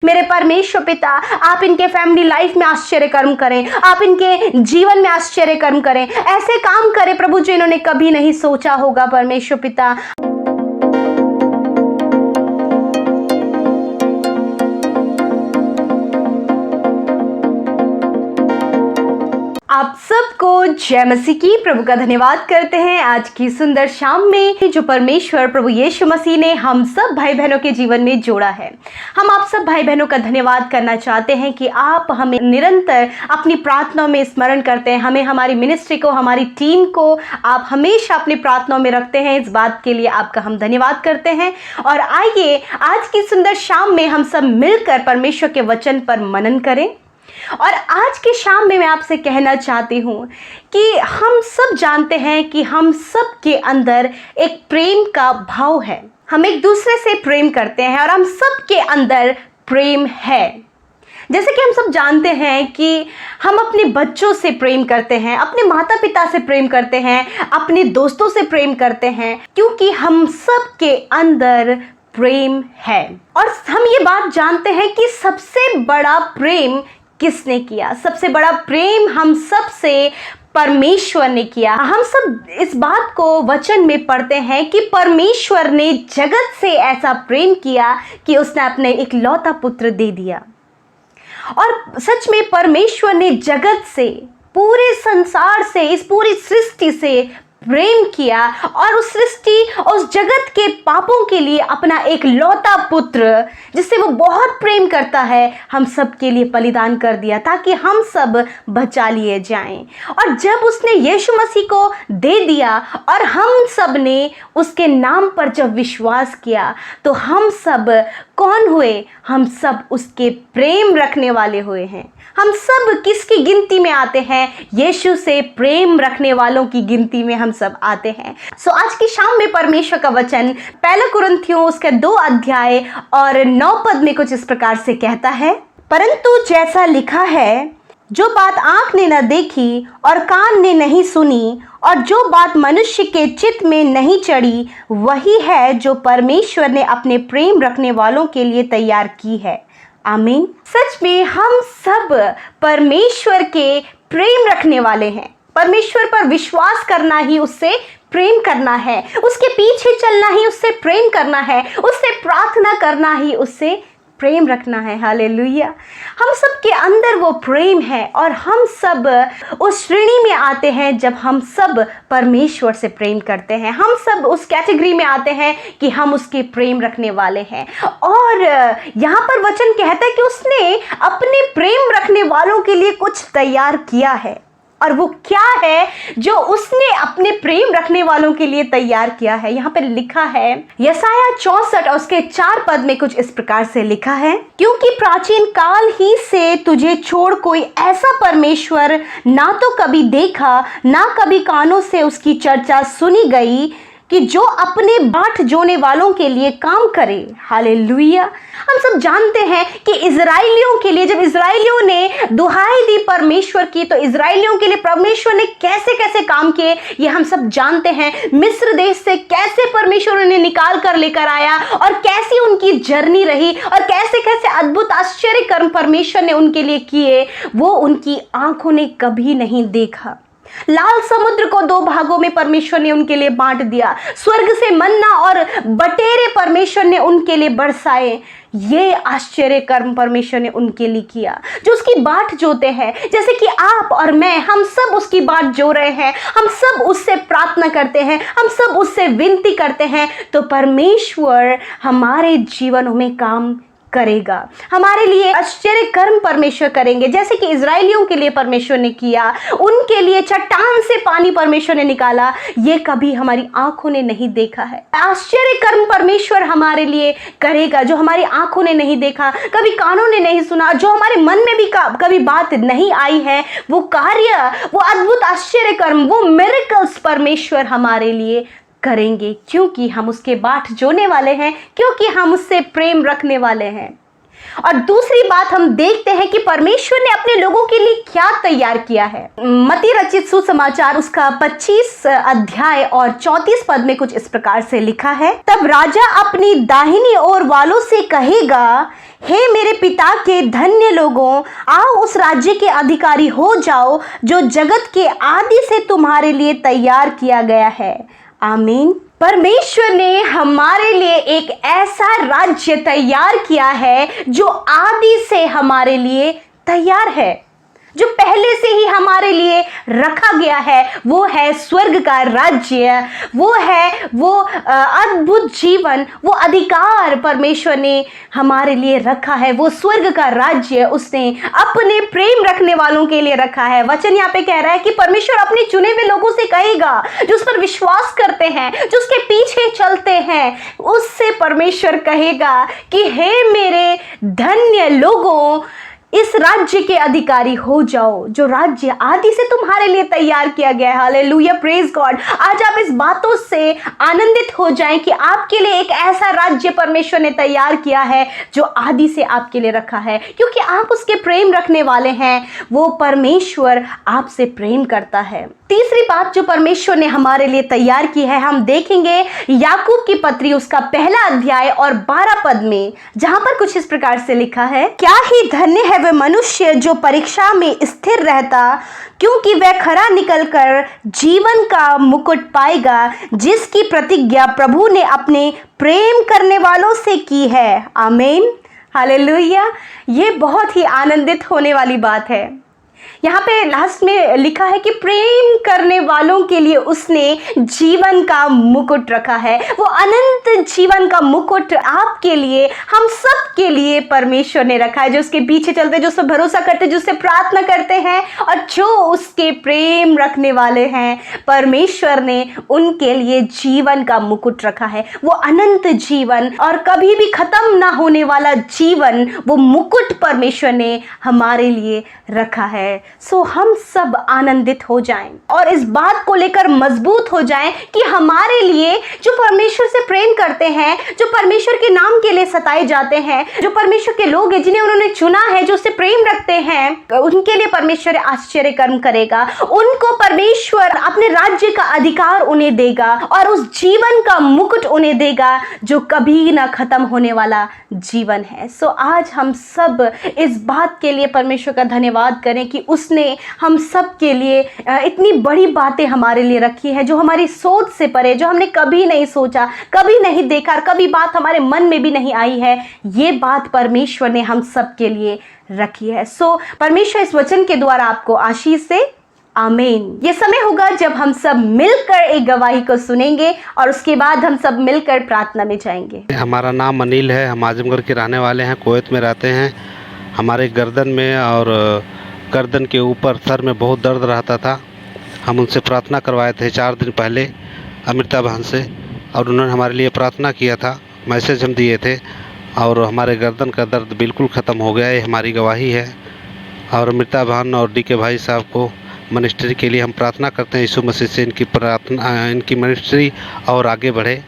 मेरे परमेश्वर पिता, आप इनके फैमिली लाइफ में आश्चर्य कर्म करें, आप इनके जीवन में आश्चर्य कर्म करें, ऐसे काम करें प्रभु जो इन्होंने कभी नहीं सोचा होगा परमेश्वर पिता। आप सबको जय मसीह की। प्रभु का धन्यवाद करते हैं आज की सुंदर शाम में जो परमेश्वर प्रभु यीशु मसीह ने हम सब भाई बहनों के जीवन में जोड़ा है। हम आप सब भाई बहनों का धन्यवाद करना चाहते हैं कि आप हमें निरंतर अपनी प्रार्थनाओं में स्मरण करते हैं, हमें, हमारी मिनिस्ट्री को, हमारी टीम को आप हमेशा अपनी प्रार्थनाओं में रखते हैं। इस बात के लिए आपका हम धन्यवाद करते हैं। और आइए आज की सुंदर शाम में हम सब मिलकर परमेश्वर के वचन पर मनन करें। और आज की शाम में मैं आपसे कहना चाहती हूँ कि हम सब जानते हैं कि हम सब के अंदर एक प्रेम का भाव है। हम एक दूसरे से प्रेम करते हैं और हम सब के अंदर प्रेम है। जैसे कि हम सब जानते हैं कि हम अपने बच्चों से प्रेम करते हैं, अपने माता पिता से प्रेम करते हैं, अपने दोस्तों से प्रेम करते हैं, क्योंकि हम सब के अंदर प्रेम है। और हम ये बात जानते हैं कि सबसे बड़ा प्रेम किसने किया? सबसे बड़ा प्रेम हम सब से परमेश्वर ने किया। हम सब इस बात को वचन में पढ़ते हैं कि परमेश्वर ने जगत से ऐसा प्रेम किया कि उसने अपने इकलौता पुत्र दे दिया। और सच में परमेश्वर ने जगत से, पूरे संसार से, इस पूरी सृष्टि से प्रेम किया और उस सृष्टि, उस जगत के पापों के लिए अपना एक लौता पुत्र, जिससे वो बहुत प्रेम करता है, हम सब के लिए बलिदान कर दिया ताकि हम सब बचा लिए जाएं। और जब उसने यीशु मसीह को दे दिया और हम सब ने उसके नाम पर जब विश्वास किया, तो हम सब कौन हुए? हम सब उसके प्रेम रखने वाले हुए हैं। हम सब किसकी गिनती में आते हैं? यीशु से प्रेम रखने वालों की गिनती में हम सब आते हैं। सो आज की शाम में परमेश्वर का वचन पहला कुरिन्थियों उसके 2 अध्याय और 9 पद में कुछ इस प्रकार से कहता है, परंतु जैसा लिखा है, जो बात आंख ने न देखी और कान ने नहीं सुनी और जो बात मनुष्य के चित्त में नहीं चढ़ी, वही है जो परमेश्वर ने अपने प्रेम रखने वालों के लिए तैयार की है। आमीन। सच में हम सब परमेश्वर के प्रेम रखने वाले हैं। परमेश्वर पर विश्वास करना ही उससे प्रेम करना है, उसके पीछे चलना ही उससे प्रेम करना है, उससे प्रार्थना करना ही उससे प्रेम रखना है। हालेलुया। हम सब के अंदर वो प्रेम है और हम सब उस श्रेणी में आते हैं जब हम सब परमेश्वर से प्रेम करते हैं। हम सब उस कैटेगरी में आते हैं कि हम उसके प्रेम रखने वाले हैं। और यहाँ पर वचन कहता है कि उसने अपने प्रेम रखने वालों के लिए कुछ तैयार किया है। और वो क्या है जो उसने अपने प्रेम रखने वालों के लिए तैयार किया है? यहाँ पे लिखा है यशायाह 64 और उसके 4 पद में कुछ इस प्रकार से लिखा है, क्योंकि प्राचीन काल ही से तुझे छोड़ कोई ऐसा परमेश्वर ना तो कभी देखा, ना कभी कानों से उसकी चर्चा सुनी गई, कि जो अपने बाट जोने वालों के लिए काम करे। हालेलुया। हम सब जानते हैं कि इजराइलियों के लिए, जब इजराइलियों ने दुहाई दी परमेश्वर की, तो इजराइलियों के लिए परमेश्वर ने कैसे कैसे काम किए ये हम सब जानते हैं। मिस्र देश से कैसे परमेश्वर उन्हें निकाल कर लेकर आया और कैसी उनकी जर्नी रही और कैसे कैसे अद्भुत आश्चर्य कर्म परमेश्वर ने उनके लिए किए, वो उनकी आंखों ने कभी नहीं देखा। लाल समुद्र को 2 भागों में परमेश्वर ने उनके लिए बांट दिया। स्वर्ग से मन्ना और बटेरे परमेश्वर ने उनके लिए बरसाए। ये आश्चर्य कर्म परमेश्वर ने उनके लिए किया। जो उसकी बाट जोते हैं, जैसे कि आप और मैं, हम सब उसकी बाट जो रहे हैं, हम सब उससे प्रार्थना करते हैं, हम सब उससे विनती करते हैं, तो परमेश्वर हमारे जीवनों में काम करेगा, हमारे लिए आश्चर्य कर्म परमेश्वर करेंगे। जैसे कि इजराइलियों के लिए परमेश्वर ने किया, उनके लिए चट्टान से पानी परमेश्वर ने निकाला, ये कभी हमारी आंखों ने नहीं देखा है। आश्चर्य कर्म परमेश्वर हमारे लिए करेगा जो हमारी आंखों ने नहीं देखा, कभी कानों ने नहीं सुना, जो हमारे मन में भी कभी बात नहीं आई है। वो कार्य, वो अद्भुत आश्चर्य कर्म, वो मिरेकल्स परमेश्वर हमारे लिए करेंगे, क्योंकि हम उसके बाट जोने वाले हैं, क्योंकि हम उससे प्रेम रखने वाले हैं। और दूसरी बात हम देखते हैं कि परमेश्वर ने अपने लोगों के लिए क्या तैयार किया है। मत्ती रचित सुसमाचार उसका 25 अध्याय और 34 पद में कुछ इस प्रकार से लिखा है, तब राजा अपनी दाहिनी ओर वालों से कहेगा, हे मेरे पिता के धन्य लोगों, आओ उस राज्य के अधिकारी हो जाओ जो जगत के आदि से तुम्हारे लिए तैयार किया गया है। आमीन। परमेश्वर ने हमारे लिए एक ऐसा राज्य तैयार किया है जो आदि से हमारे लिए तैयार है, जो पहले से ही हमारे लिए रखा गया है। वो है स्वर्ग का राज्य, वो है वो अद्भुत जीवन, वो अधिकार परमेश्वर ने हमारे लिए रखा है। वो स्वर्ग का राज्य उसने अपने प्रेम रखने वालों के लिए रखा है। वचन यहाँ पे कह रहा है कि परमेश्वर अपने चुने हुए लोगों से कहेगा, जो उस पर विश्वास करते हैं, जो उसके पीछे चलते हैं, उससे परमेश्वर कहेगा कि हे मेरे धन्य लोगों, इस राज्य के अधिकारी हो जाओ जो राज्य आदि से तुम्हारे लिए तैयार किया गया है। Hallelujah, praise God. आज आप इस बातों से आनंदित हो जाएं कि आपके लिए एक ऐसा राज्य परमेश्वर ने तैयार किया है जो आदि से आपके लिए रखा है, क्योंकि आप उसके प्रेम रखने वाले हैं। वो परमेश्वर आपसे प्रेम करता है। तीसरी बात जो परमेश्वर ने हमारे लिए तैयार की है, हम देखेंगे याकूब की पत्री उसका पहला अध्याय और 12 पद में, जहां पर कुछ इस प्रकार से लिखा है, क्या ही धन्य है वह मनुष्य जो परीक्षा में स्थिर रहता, क्योंकि वह खरा निकलकर जीवन का मुकुट पाएगा, जिसकी प्रतिज्ञा प्रभु ने अपने प्रेम करने वालों से की है। आमीन, हालेलुया। ये बहुत ही आनंदित होने वाली बात है। यहाँ पे लास्ट में लिखा है कि प्रेम करने वालों के लिए उसने जीवन का मुकुट रखा है। वो अनंत जीवन का मुकुट आपके लिए, हम सब के लिए परमेश्वर ने रखा है, जो उसके पीछे चलते, जो उस पर भरोसा करते, जो उससे प्रार्थना करते हैं और जो उसके प्रेम रखने वाले हैं। परमेश्वर ने उनके लिए जीवन का मुकुट रखा है। वो अनंत जीवन और कभी भी खत्म ना होने वाला जीवन, वो मुकुट परमेश्वर ने हमारे लिए रखा है। सो हम सब आनंदित हो जाएं और इस बात को लेकर मजबूत हो जाएं कि हमारे लिए जो परमेश्वर से प्रेम करते हैं, जो परमेश्वर के नाम के लिए सताए जाते हैं, जो परमेश्वर के लोग हैं जिन्हें उन्होंने चुना है, जो उससे प्रेम रखते हैं, उनके लिए परमेश्वर आश्चर्य कर्म करेगा। उनको परमेश्वर अपने राज्य का अधिकार उन्हें देगा और उस जीवन का मुकुट उन्हें देगा जो कभी ना खत्म होने वाला जीवन है। सो आज हम सब इस बात के लिए परमेश्वर का धन्यवाद करें कि उसने हम सब के लिए इतनी बड़ी बातें हमारे लिए रखी है, जो हमारी सोच से परे, जो हमने कभी नहीं सोचा, कभी नहीं देखा, कभी बात हमारे मन में भी नहीं आई है। ये बात परमेश्वर ने हम सब के लिए रखी है। सो परमेश्वर इस वचन के द्वारा आपको आशीष से। आमीन। ये समय होगा जब हम सब मिलकर एक गवाही को सुनेंगे और उसके बाद हम सब मिलकर प्रार्थना में जाएंगे। हमारा नाम अनिल है, हम आजमगढ़ के रहने वाले हैं, कुवैत में रहते हैं। हमारे गर्दन में और गर्दन के ऊपर सर में बहुत दर्द रहता था। हम उनसे प्रार्थना करवाए थे 4 दिन पहले, अमृता बहन से, और उन्होंने हमारे लिए प्रार्थना किया था, मैसेज हम दिए थे और हमारे गर्दन का दर्द बिल्कुल ख़त्म हो गया। ये हमारी गवाही है। और अमृता बहन और डी के भाई साहब को मिनिस्ट्री के लिए हम प्रार्थना करते हैं, यीशु मसीह से इनकी प्रार्थना, इनकी मिनिस्ट्री और आगे बढ़े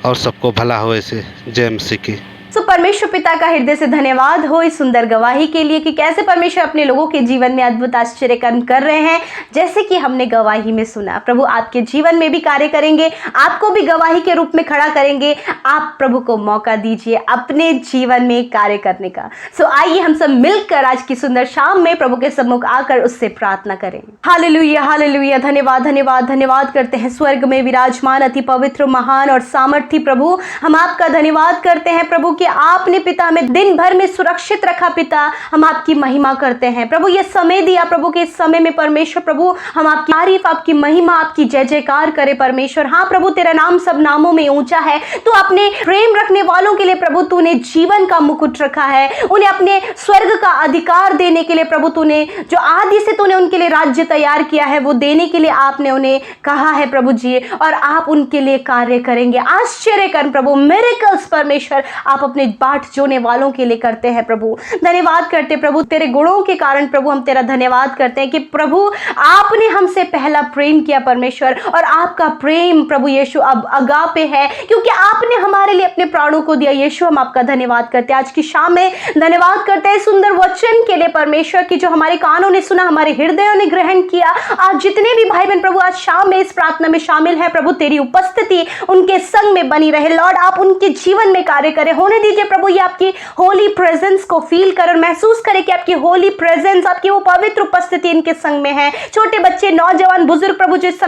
और सबको भला हो। ऐसे जय मसीह की। सो परमेश्वर पिता का हृदय से धन्यवाद हो इस सुंदर गवाही के लिए कि कैसे परमेश्वर अपने लोगों के जीवन में अद्भुत आश्चर्य कर्म कर रहे हैं, जैसे कि हमने गवाही में सुना। प्रभु आपके जीवन में भी कार्य करेंगे, आपको भी गवाही के रूप में खड़ा करेंगे। आप प्रभु को मौका दीजिए अपने जीवन में कार्य करने का। सो आइए हम सब मिलकर आज की सुंदर शाम में प्रभु के सम्मुख आकर उससे प्रार्थना करें। Hallelujah, hallelujah. धन्यवाद, धन्यवाद, धन्यवाद करते हैं स्वर्ग में विराजमान अति पवित्र, महान और सामर्थी प्रभु। हम आपका धन्यवाद करते हैं प्रभु कि आपने पिता में दिन भर में सुरक्षित रखा। पिता, हम आपकी महिमा करते हैं प्रभु। ये समय दिया प्रभु के इस समय में परमेश्वर प्रभु हम आपकी तारीफ, आपकी महिमा, आपकी जय जयकार करें परमेश्वर। हाँ प्रभु, तेरा नाम सब नामों में ऊंचा है। तू अपने प्रेम रखने वालों के लिए प्रभु तूने जीवन का मुकुट रखा है। उन्हें अपने स्वर्ग का अधिकार देने के लिए प्रभु तूने जो आदि से तूने उनके लिए राज्य तैयार किया है, वो देने के लिए आपने उन्हें कहा है प्रभु जी, और आप उनके लिए कार्य करेंगे। आश्चर्य कर प्रभु, मिरेकल्स परमेश्वर आप अपने बाट जोने वालों के लिए करते हैं प्रभु। धन्यवाद करते प्रभु, तेरे गुणों के कारण प्रभु हम तेरा धन्यवाद करते हैं कि प्रभु आपने हमसे पहला प्रेम किया परमेश्वर, और आपका प्रेम प्रभु यीशु अब अगापे है, क्योंकि आपने हमारे लिए अपने प्राणों को दिया। यीशु हम आपका धन्यवाद करते हैं आज की शाम में, धन्यवाद करते हैं सुंदर वचन के लिए परमेश्वर की जो हमारे कानों ने सुना, हमारे हृदयों ने ग्रहण किया। आज जितने भी भाई बहन प्रभु आज शाम में इस प्रार्थना में शामिल है प्रभु, तेरी उपस्थिति उनके संग में बनी रहे। लॉर्ड आप उनके जीवन में कार्य करें, होने दीजिए प्रभु ये आपकी होली प्रेजेंस को फील कर और महसूस करें कि आपकी होली प्रेजेंस, आपकी वो पवित्र उपस्थिति इनके संग में है। छोटे बच्चे, नौजवान, बुजुर्ग प्रभु जो इस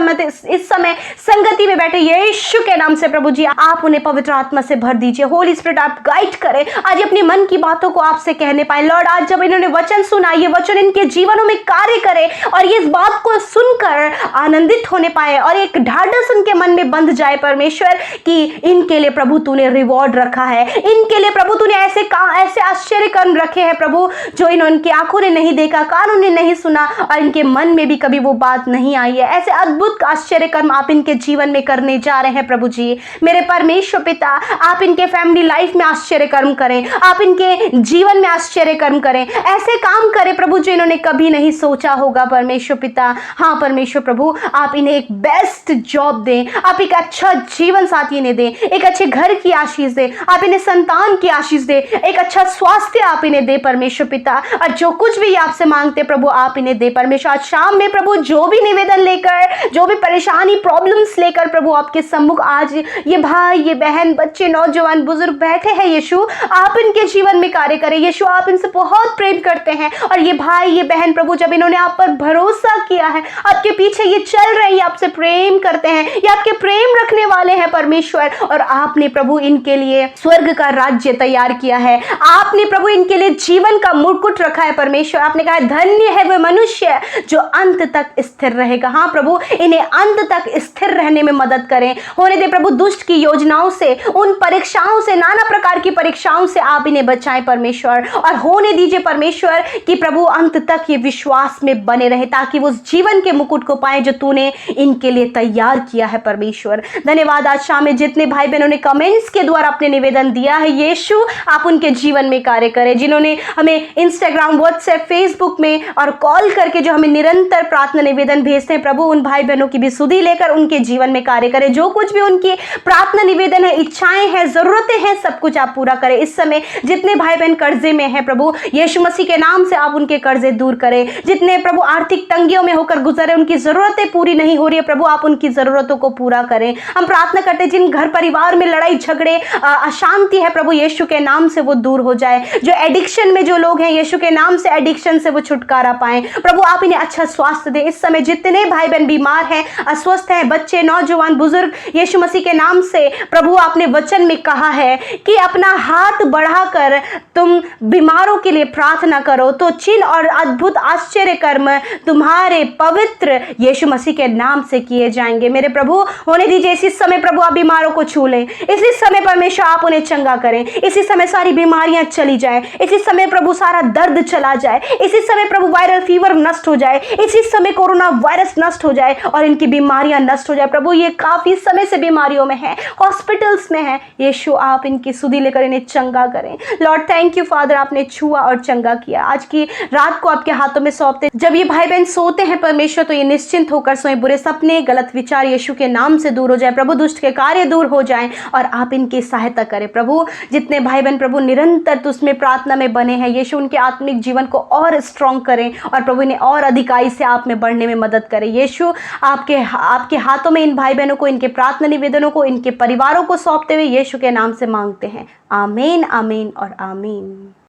समय संगति में बैठे, यीशु के नाम से प्रभु जी आप उन्हें पवित्र आत्मा से भर दीजिए। होली स्पिरिट आप गाइड करें, आज अपने मन की बातों को आपसे कहने पाए। लॉर्ड आज जब इन्होंने वचन सुना, ये वचन इनके जीवनों में कार्य करे और ये इस बात को सुनकर आनंदित होने पाए और एक ढाढ़स उनके मन में बंध जाए परमेश्वर कि इनके लिए प्रभु तूने रिवॉर्ड रखा है, इनके लिए प्रभु तूने ऐसे आश्चर्य कर्म रखे हैं प्रभु जो इनकी आंखों ने नहीं देखा, कानों ने नहीं सुना और इनके मन में भी कभी वो बात नहीं आई है। ऐसे अद्भुत आश्चर्य कर्म आप इनके जीवन में करने जा रहे हैं प्रभु जी। मेरे परमेश्वर पिता आप इनके फैमिली लाइफ में आश्चर्य कर्म करें, आप इनके जीवन में आश्चर्य कर्म करें, ऐसे काम करें प्रभु जो इन्होंने कभी नहीं सोचा होगा परमेश्वर पिता। हाँ परमेश्वर प्रभु आप इन्हें एक बेस्ट जॉब दें, आप एक अच्छा जीवन साथी इन्हें दें, एक अच्छे घर की आशीष दें, आप इन्हें संतान की आशीष दें, एक अच्छा स्वास्थ्य आप इन्हें दे परमेश्वर पिता, और जो कुछ भी आपसे मांगते प्रभु आप इन्हें दे परमेश्वर। आज शाम में प्रभु जो भी निवेदन लेकर, जो भी परेशानी प्रॉब्लम्स लेकर प्रभु आपके सम्मुख आज ये भाई, ये बहन, बच्चे, नौजवान, बुजुर्ग बैठे हैं, यीशु आप इनके जीवन में कार्य करें। यीशु आप इनसे बहुत प्रेम करते हैं और ये भाई, ये बहन प्रभु जब इन्होंने आप पर भरोसा किया है, आपके पीछे ये चल रहे हैं, ये आपसे प्रेम करते हैं, ये आपके प्रेम रखने वाले हैं परमेश्वर, और आपने प्रभु इनके लिए स्वर्ग का राज्य तैयार किया है। आपने प्रभु इनके लिए जीवन का मुकुट रखा है परमेश्वर। आपने कहा धन्य है वह मनुष्य जो अंत तक स्थिर रहेगा। हाँ प्रभु इन्हें अंत तक स्थिर रहने में मदद करें। होने दे प्रभु दुष्ट की योजनाओं से, उन परीक्षाओं से, नाना प्रकार की परीक्षाओं से आप इन्हें बचाएं परमेश्वर, और होने दीजिए परमेश्वर कि प्रभु अंत तक ये विश्वास में बने रहे ताकि वो जीवन के मुकुट को पाए जो तूने इनके लिए तैयार किया है परमेश्वर। धन्यवाद आज शाम में जितने भाई बहनों ने कमेंट्स के द्वारा अपने निवेदन दिया है, यीशु आप उनके जीवन में कार्य करें। जिन्होंने हमें इंस्टाग्राम, व्हाट्सएप, फेसबुक में और कॉल करके जो हमें निरंतर प्रार्थना निवेदन भेजते हैं प्रभु उन भाई बहनों की भी सुधि लेकर उनके जीवन में कार्य करें। जो कुछ भी उनकी प्रार्थना निवेदन है, इच्छाएं हैं, जरूरतें हैं, सब कुछ आप पूरा करें। इस समय जितने भाई बहन कर्जे में हैं प्रभु यीशु मसीह के नाम से आप उनके कर्जे दूर करें। जितने प्रभु आर्थिक तंगियों में होकर गुजरे, उनकी जरूरतें पूरी नहीं हो रही है प्रभु आप उनकी जरूरतों को पूरा करें। हम प्रार्थना करते हैं जिन घर परिवार में लड़ाई झगड़े, अशांति है प्रभु यीशु के नाम से वो दूर हो जाए। जो एडिक्शन में जो लोग हैं यीशु के नाम से एडिक्शन से वो छुटकारा पाएं प्रभु। आप इन्हें अच्छा स्वास्थ्य दें। इस समय जितने भाई बहन बीमार हैं, अस्वस्थ हैं, बच्चे, नौजवान, बुजुर्ग, यीशु मसीह के नाम से प्रभु आपने वचन में कहा है कि अपना हाथ बढ़ाकर तुम बीमारों के लिए प्रार्थना करो तो चिन्ह और अद्भुत आश्चर्य कर्म तुम्हारे पवित्र यीशु मसीह के नाम से किए जाएंगे। मेरे प्रभु होने दीजिए इसी समय प्रभु आप बीमारों को छू लें। इसी समय परमेश्वर आप उन्हें चंगा करें। इसी समय सारी बीमारियां चली जाए। इसी समय प्रभु सारा दर्द चला जाए। इसी समय प्रभु वायरल फीवर नष्ट हो जाए। इसी समय कोरोना वायरस नष्ट हो जाए और इनकी बीमारियां नष्ट हो जाए। प्रभु ये काफी समय से बीमारियों में है, हॉस्पिटल्स में है, यीशु आप इनकी सुधि लेकर इन्हें चंगा करें। लॉर्ड थैंक यू फादर, आपने छुआ और चंगा किया। आज की रात को आपके हाथों में सौंपते, जब ये भाई बहन सोते हैं परमेश्वर तो ये निश्चिंत होकर सोए। बुरे सपने, गलत विचार यीशु के नाम से दूर हो जाए प्रभु, दुष्ट के कार्य दूर हो जाएं और आप इनकी सहायता करें प्रभु। जितने भाई बहन प्रभु निरंतर तुझमें प्रार्थना में बने हैं यीशु उनके आत्मिक जीवन को और स्ट्रॉन्ग करें और प्रभु इन्हें और अधिकाई से आप में बढ़ने में मदद करें। यीशु आपके हाथों में इन भाई बहनों को, इनके प्रार्थना निवेदनों को, इनके परिवारों को सौंपते हुए यीशु के नाम से मांगते हैं। आमीन, आमीन और आमीन।